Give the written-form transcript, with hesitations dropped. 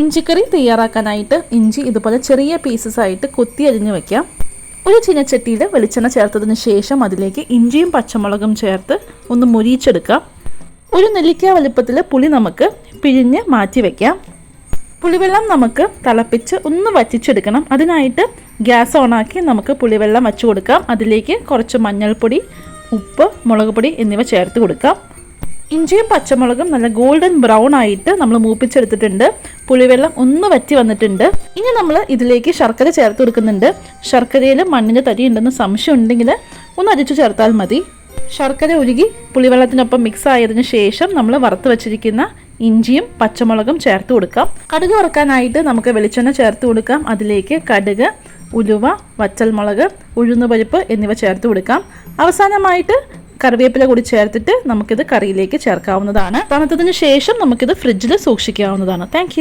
ഇഞ്ചിക്കറി തയ്യാറാക്കാനായിട്ട് ഇഞ്ചി ഇതുപോലെ ചെറിയ പീസസ് ആയിട്ട് കൊത്തി അരിഞ്ഞ് വയ്ക്കാം. ഒരു ചീനച്ചട്ടിയിൽ വെളിച്ചെണ്ണ ചേർത്തതിന് ശേഷം അതിലേക്ക് ഇഞ്ചിയും പച്ചമുളകും ചേർത്ത് ഒന്ന് മൊരിയിച്ചെടുക്കാം. ഒരു നെല്ലിക്ക വലുപ്പത്തിൽ പുളി നമുക്ക് പിഴിഞ്ഞ് മാറ്റി വയ്ക്കാം. പുളിവെള്ളം നമുക്ക് തിളപ്പിച്ച് ഒന്ന് വറ്റിച്ചെടുക്കണം. അതിനായിട്ട് ഗ്യാസ് ഓണാക്കി നമുക്ക് പുളിവെള്ളം വച്ചു കൊടുക്കാം. അതിലേക്ക് കുറച്ച് മഞ്ഞൾപ്പൊടി, ഉപ്പ്, മുളക് പൊടി എന്നിവ ചേർത്ത് കൊടുക്കാം. ഇഞ്ചിയും പച്ചമുളകും നല്ല ഗോൾഡൻ ബ്രൗൺ ആയിട്ട് നമ്മൾ മൂപ്പിച്ചെടുത്തിട്ടുണ്ട്. പുളിവെള്ളം ഒന്ന് വറ്റി വന്നിട്ടുണ്ട്. ഇനി നമ്മൾ ഇതിലേക്ക് ശർക്കര ചേർത്ത് കൊടുക്കുന്നുണ്ട്. ശർക്കരയിൽ മണ്ണിൻ്റെ തരി ഉണ്ടെന്ന് സംശയം ഉണ്ടെങ്കിൽ ഒന്ന് അരിച്ചു ചേർത്താൽ മതി. ശർക്കര ഉരുകി പുളിവെള്ളത്തിനൊപ്പം മിക്സ് ആയതിനു ശേഷം നമ്മൾ വറുത്ത് വെച്ചിരിക്കുന്ന ഇഞ്ചിയും പച്ചമുളകും ചേർത്ത് കൊടുക്കാം. കടുക് വറുക്കാനായിട്ട് നമുക്ക് വെളിച്ചെണ്ണ ചേർത്ത് കൊടുക്കാം. അതിലേക്ക് കടുക്, ഉലുവ, വറ്റൽമുളക്, ഉഴുന്നുപരിപ്പ് എന്നിവ ചേർത്ത് കൊടുക്കാം. അവസാനമായിട്ട് കറിവേപ്പില കൂടി ചേർത്തിട്ട് നമുക്കിത് കറിയിലേക്ക് ചേർക്കാവുന്നതാണ്. തണുത്തതിന് ശേഷം നമുക്കിത് ഫ്രിഡ്ജിൽ സൂക്ഷിക്കാവുന്നതാണ്. Thank you.